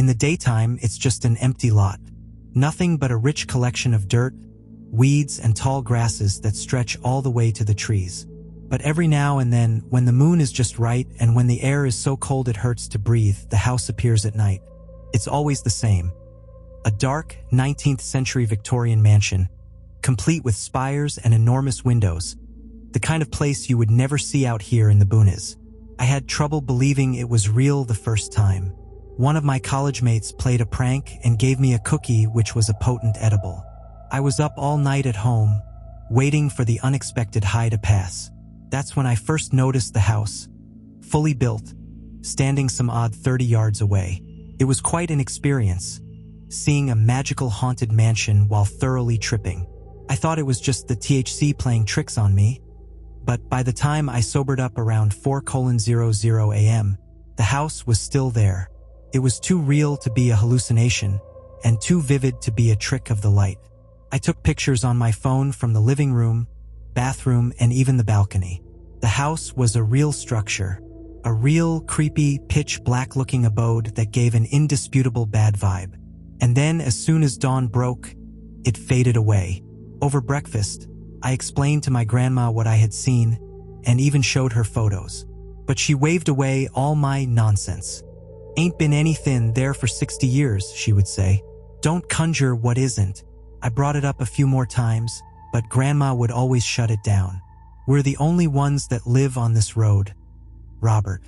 In the daytime, it's just an empty lot. Nothing but a rich collection of dirt, weeds, and tall grasses that stretch all the way to the trees. But every now and then, when the moon is just right and when the air is so cold it hurts to breathe, the house appears at night. It's always the same. A dark, 19th century Victorian mansion, complete with spires and enormous windows. The kind of place you would never see out here in the boonies. I had trouble believing it was real the first time. One of my college mates played a prank and gave me a cookie which was a potent edible. I was up all night at home, waiting for the unexpected high to pass. That's when I first noticed the house, fully built, standing some odd 30 yards away. It was quite an experience, seeing a magical haunted mansion while thoroughly tripping. I thought it was just the THC playing tricks on me, but by the time I sobered up around 4:00 a.m., the house was still there. It was too real to be a hallucination, and too vivid to be a trick of the light. I took pictures on my phone from the living room, bathroom, and even the balcony. The house was a real structure, a real creepy, pitch-black looking abode that gave an indisputable bad vibe. And then, as soon as dawn broke, it faded away. Over breakfast, I explained to my grandma what I had seen, and even showed her photos. But she waved away all my nonsense. "Ain't been anything there for 60 years, she would say. "Don't conjure what isn't." I brought it up a few more times, but Grandma would always shut it down. "We're the only ones that live on this road. Robert,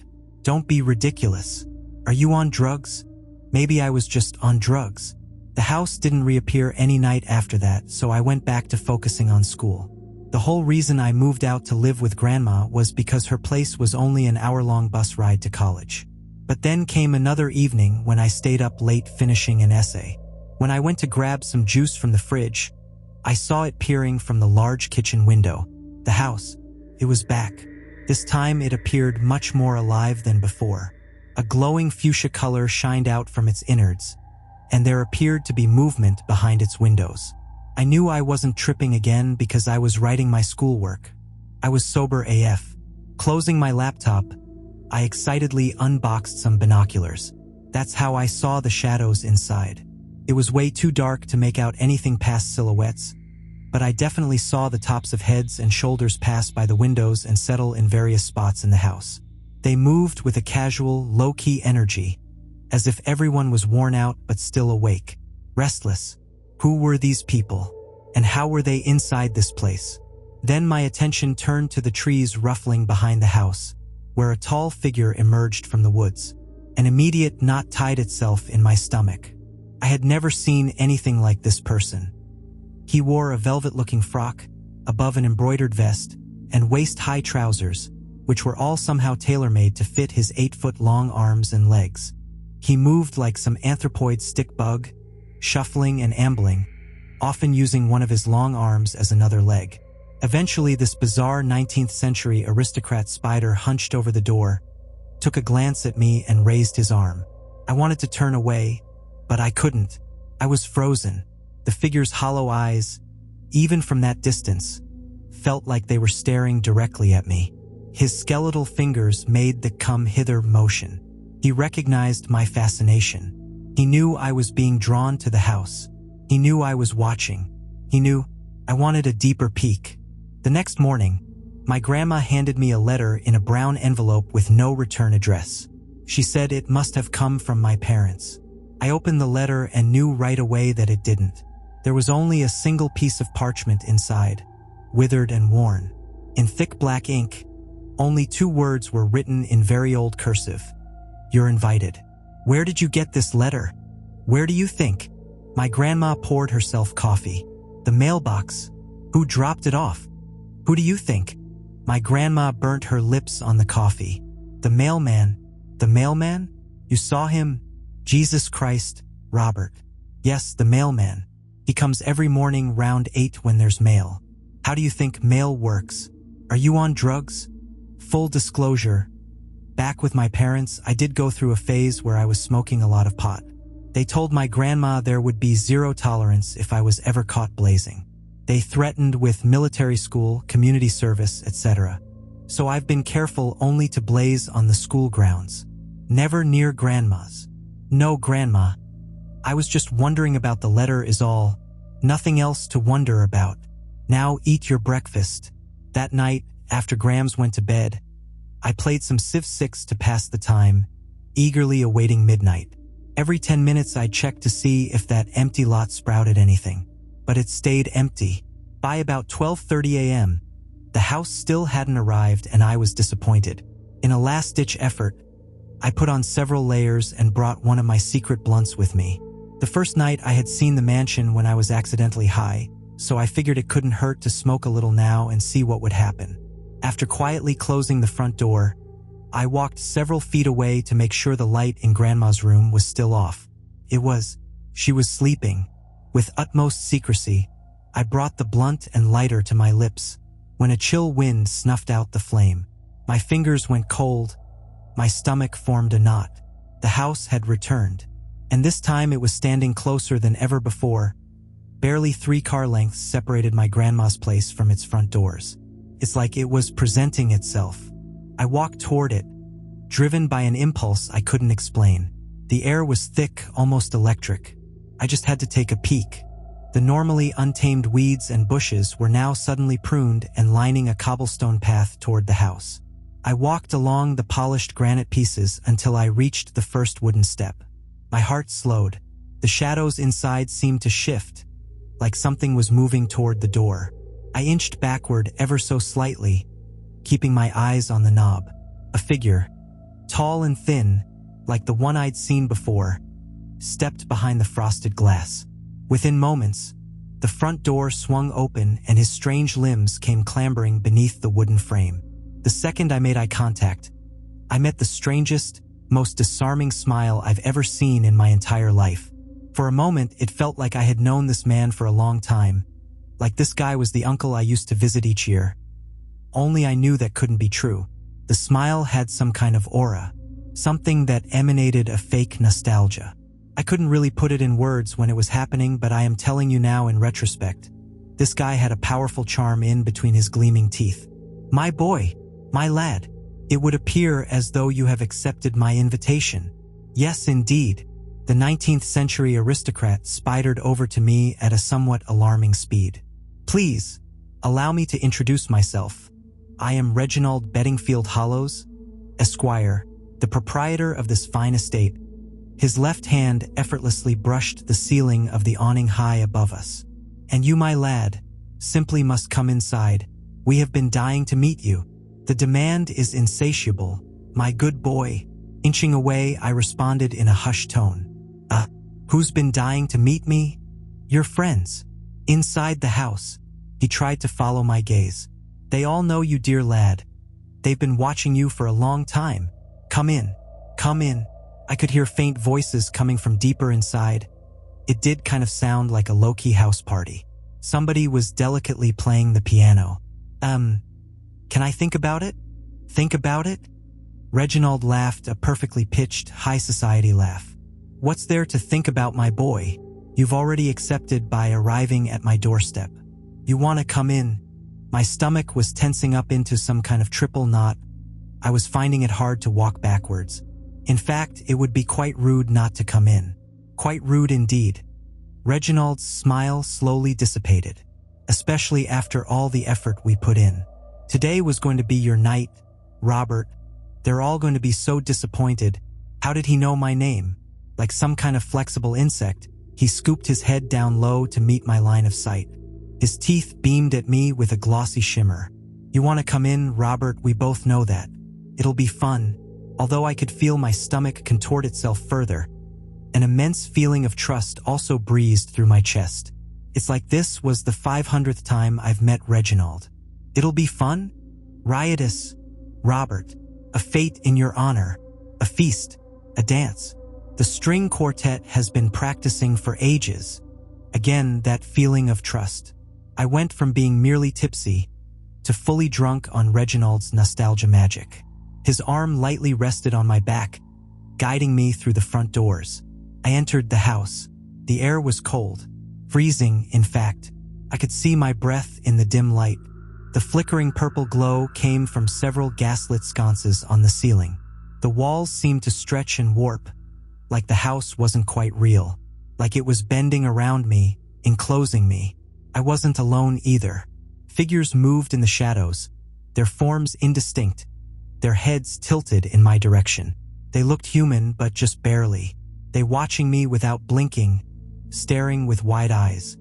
don't be ridiculous. Are you on drugs?" Maybe I was just on drugs. The house didn't reappear any night after that, so I went back to focusing on school. The whole reason I moved out to live with Grandma was because her place was only an hour-long bus ride to college. But then came another evening when I stayed up late finishing an essay. When I went to grab some juice from the fridge, I saw it peering from the large kitchen window. The house. It was back. This time it appeared much more alive than before. A glowing fuchsia color shined out from its innards, and there appeared to be movement behind its windows. I knew I wasn't tripping again because I was writing my schoolwork. I was sober AF. Closing my laptop, I excitedly unboxed some binoculars. That's how I saw the shadows inside. It was way too dark to make out anything past silhouettes, but I definitely saw the tops of heads and shoulders pass by the windows and settle in various spots in the house. They moved with a casual, low-key energy, as if everyone was worn out but still awake, restless. Who were these people? And how were they inside this place? Then my attention turned to the trees ruffling behind the house, where a tall figure emerged from the woods. An immediate knot tied itself in my stomach. I had never seen anything like this person. He wore a velvet-looking frock, above an embroidered vest, and waist-high trousers, which were all somehow tailor-made to fit his 8-foot-long arms and legs. He moved like some anthropoid stick bug, shuffling and ambling, often using one of his long arms as another leg. Eventually, this bizarre 19th century aristocrat spider hunched over the door, took a glance at me, and raised his arm. I wanted to turn away, but I couldn't. I was frozen. The figure's hollow eyes, even from that distance, felt like they were staring directly at me. His skeletal fingers made the come hither motion. He recognized my fascination. He knew I was being drawn to the house. He knew I was watching. He knew I wanted a deeper peek. The next morning, my grandma handed me a letter in a brown envelope with no return address. She said it must have come from my parents. I opened the letter and knew right away that it didn't. There was only a single piece of parchment inside, withered and worn. In thick black ink, only 2 words were written in very old cursive. "You're invited." Where did you get this letter? Where do you think? My grandma poured herself coffee. The mailbox. Who dropped it off? Who do you think? My grandma burnt her lips on the coffee. The mailman. The mailman? You saw him? Jesus Christ, Robert. Yes, the mailman. He comes every morning round 8 when there's mail. How do you think mail works? Are you on drugs? Full disclosure. Back with my parents, I did go through a phase where I was smoking a lot of pot. They told my grandma there would be 0 tolerance if I was ever caught blazing. They threatened with military school, community service, etc. So I've been careful only to blaze on the school grounds. Never near grandma's. No, Grandma. I was just wondering about the letter is all. Nothing else to wonder about. Now eat your breakfast. That night, after Grams went to bed, I played some Civ 6 to pass the time, eagerly awaiting midnight. Every 10 minutes I checked to see if that empty lot sprouted anything. But it stayed empty. By about 12:30 a.m., the house still hadn't arrived and I was disappointed. In a last-ditch effort, I put on several layers and brought one of my secret blunts with me. The first night I had seen the mansion when I was accidentally high, so I figured it couldn't hurt to smoke a little now and see what would happen. After quietly closing the front door, I walked several feet away to make sure the light in Grandma's room was still off. She was sleeping. With utmost secrecy, I brought the blunt and lighter to my lips when a chill wind snuffed out the flame. My fingers went cold. My stomach formed a knot. The house had returned, and this time it was standing closer than ever before. Barely 3 car lengths separated my grandma's place from its front doors. It's like it was presenting itself. I walked toward it, driven by an impulse I couldn't explain. The air was thick, almost electric. I just had to take a peek. The normally untamed weeds and bushes were now suddenly pruned and lining a cobblestone path toward the house. I walked along the polished granite pieces until I reached the first wooden step. My heart slowed. The shadows inside seemed to shift, like something was moving toward the door. I inched backward ever so slightly, keeping my eyes on the knob. A figure, tall and thin, like the one I'd seen before, stepped behind the frosted glass. Within moments, the front door swung open and his strange limbs came clambering beneath the wooden frame. The second I made eye contact, I met the strangest, most disarming smile I've ever seen in my entire life. For a moment, it felt like I had known this man for a long time, like this guy was the uncle I used to visit each year. Only I knew that couldn't be true. The smile had some kind of aura, something that emanated a fake nostalgia. I couldn't really put it in words when it was happening, but I am telling you now in retrospect. This guy had a powerful charm in between his gleaming teeth. My boy, my lad, it would appear as though you have accepted my invitation. Yes, indeed. The 19th century aristocrat spidered over to me at a somewhat alarming speed. Please, allow me to introduce myself. I am Reginald Beddingfield Hollows, Esquire, the proprietor of this fine estate. His left hand effortlessly brushed the ceiling of the awning high above us. And you, my lad, simply must come inside. We have been dying to meet you. The demand is insatiable, my good boy. Inching away, I responded in a hushed tone. Who's been dying to meet me? Your friends. Inside the house. He tried to follow my gaze. They all know you, dear lad. They've been watching you for a long time. Come in. Come in. I could hear faint voices coming from deeper inside. It did kind of sound like a low-key house party. Somebody was delicately playing the piano. Can I think about it? Think about it? Reginald laughed, a perfectly pitched, high society laugh. What's there to think about, my boy? You've already accepted by arriving at my doorstep. You want to come in? My stomach was tensing up into some kind of triple knot. I was finding it hard to walk backwards. In fact, it would be quite rude not to come in. Quite rude indeed. Reginald's smile slowly dissipated, especially after all the effort we put in. Today was going to be your night, Robert. They're all going to be so disappointed. How did he know my name? Like some kind of flexible insect, he scooped his head down low to meet my line of sight. His teeth beamed at me with a glossy shimmer. You want to come in, Robert? We both know that. It'll be fun. Although I could feel my stomach contort itself further, an immense feeling of trust also breezed through my chest. It's like this was the 500th time I've met Reginald. It'll be fun? Riotous, Robert. A fete in your honor. A feast. A dance. The string quartet has been practicing for ages. Again, that feeling of trust. I went from being merely tipsy to fully drunk on Reginald's nostalgia magic. His arm lightly rested on my back, guiding me through the front doors. I entered the house. The air was cold. Freezing, in fact. I could see my breath in the dim light. The flickering purple glow came from several gaslit sconces on the ceiling. The walls seemed to stretch and warp, like the house wasn't quite real, like it was bending around me, enclosing me. I wasn't alone either. Figures moved in the shadows, their forms indistinct, their heads tilted in my direction. They looked human, but just barely. They watching me without blinking, staring with wide eyes.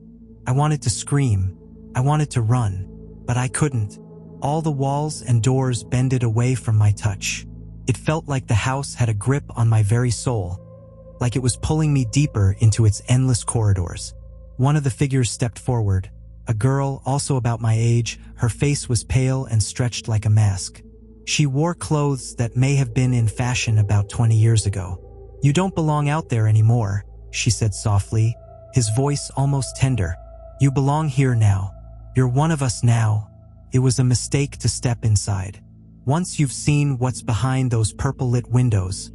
I wanted to scream. I wanted to run, but I couldn't. All the walls and doors bended away from my touch. It felt like the house had a grip on my very soul, like it was pulling me deeper into its endless corridors. One of the figures stepped forward, a girl also about my age. Her face was pale and stretched like a mask. She wore clothes that may have been in fashion about 20 years ago. "You don't belong out there anymore," she said softly, his voice almost tender. "You belong here now. You're one of us now. It was a mistake to step inside. Once you've seen what's behind those purple-lit windows,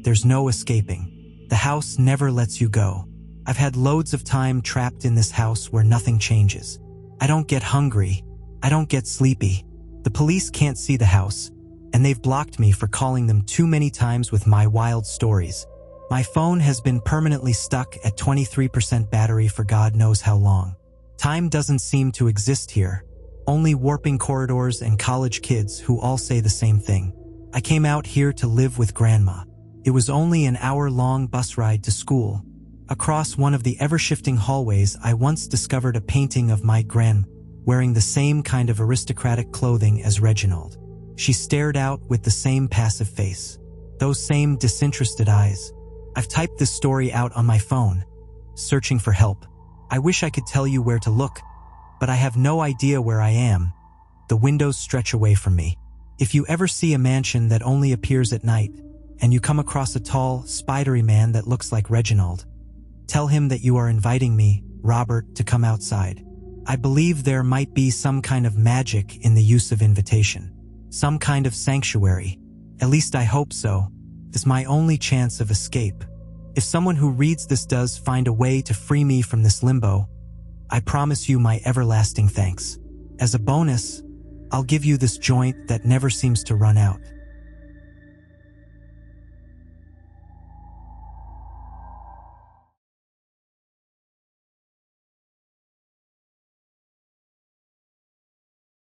there's no escaping. The house never lets you go. I've had loads of time trapped in this house where nothing changes. I don't get hungry. I don't get sleepy. The police can't see the house, and they've blocked me for calling them too many times with my wild stories. My phone has been permanently stuck at 23% battery for God knows how long. Time doesn't seem to exist here. Only warping corridors and college kids who all say the same thing. I came out here to live with Grandma. It was only an hour-long bus ride to school. Across one of the ever-shifting hallways, I once discovered a painting of my gran, wearing the same kind of aristocratic clothing as Reginald. She stared out with the same passive face, those same disinterested eyes. I've typed this story out on my phone, searching for help. I wish I could tell you where to look, but I have no idea where I am. The windows stretch away from me. If you ever see a mansion that only appears at night, and you come across a tall, spidery man that looks like Reginald, tell him that you are inviting me, Robert, to come outside. I believe there might be some kind of magic in the use of invitation. Some kind of sanctuary. At least I hope so. It's my only chance of escape. If someone who reads this does find a way to free me from this limbo, I promise you my everlasting thanks. As a bonus, I'll give you this joint that never seems to run out.